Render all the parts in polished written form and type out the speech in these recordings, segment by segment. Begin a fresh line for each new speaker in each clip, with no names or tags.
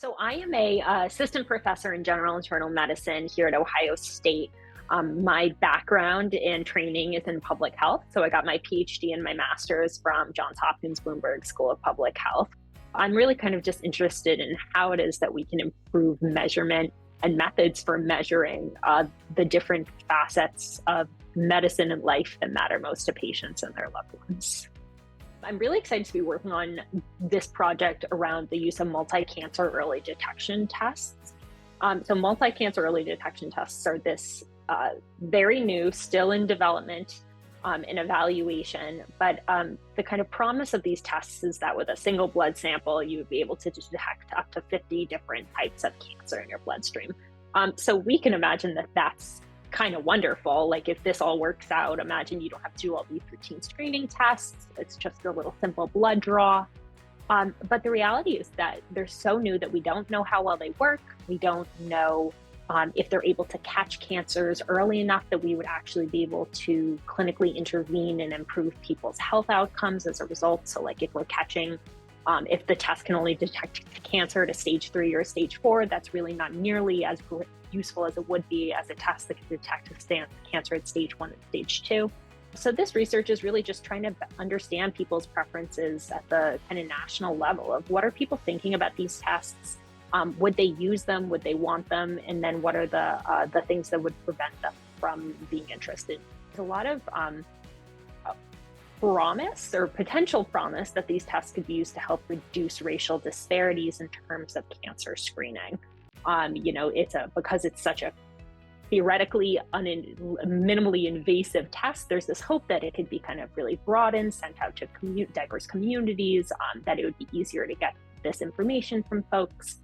So I am a assistant professor in general internal medicine here at Ohio State. My background and training is in public health. So I got my PhD and my master's from Johns Hopkins Bloomberg School of Public Health. I'm really kind of just interested in how it is that we can improve measurement and methods for measuring the different facets of medicine and life that matter most to patients and their loved ones. I'm really excited to be working on this project around the use of multi-cancer early detection tests. So multi-cancer early detection tests are this very new, still in development and evaluation, but the kind of promise of these tests is that with a single blood sample, you would be able to detect up to 50 different types of cancer in your bloodstream. So we can imagine that that's kind of wonderful. Like if this all works out, imagine you don't have to do all these routine screening tests. It's just a little simple blood draw. But the reality is that they're so new that we don't know how well they work. We don't know if they're able to catch cancers early enough that we would actually be able to clinically intervene and improve people's health outcomes as a result. So like if we're catching, if the test can only detect cancer at a stage 3 or a stage 4, that's really not nearly as useful as it would be as a test that can detect cancer at stage 1 and stage 2. So this research is really just trying to understand people's preferences at the kind of national level of what are people thinking about these tests? Would they use them? Would they want them? And then what are the things that would prevent them from being interested? There's a lot of promise or potential promise that these tests could be used to help reduce racial disparities in terms of cancer screening. Because it's such a theoretically minimally invasive test, there's this hope that it could be kind of really broadened, sent out to diverse communities, that it would be easier to get this information from folks.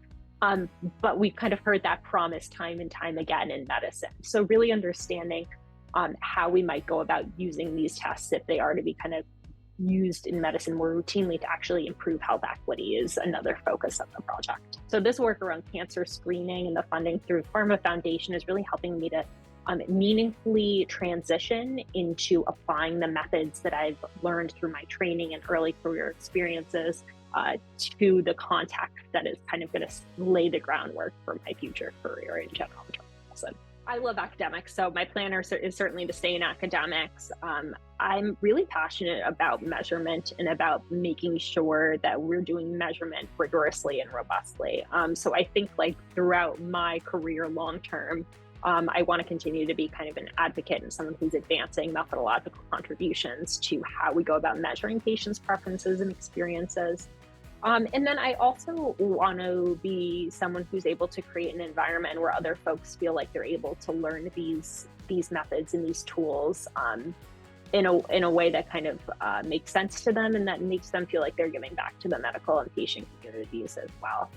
But we've kind of heard that promise time and time again in medicine. So really understanding how we might go about using these tests if they are to be kind of used in medicine more routinely to actually improve health equity is another focus of the project. So this work around cancer screening and the funding through PhRMA Foundation is really helping me to meaningfully transition into applying the methods that I've learned through my training and early career experiences to the context that is kind of going to lay the groundwork for my future career in general medicine. I love academics, so my plan is certainly to stay in academics. I'm really passionate about measurement and about making sure that we're doing measurement rigorously and robustly. So I think like throughout my career long term, I want to continue to be kind of an advocate and someone who's advancing methodological contributions to how we go about measuring patients' preferences and experiences. And then I also want to be someone who's able to create an environment where other folks feel like they're able to learn these methods and these tools in a way that kind of makes sense to them and that makes them feel like they're giving back to the medical and patient communities as well.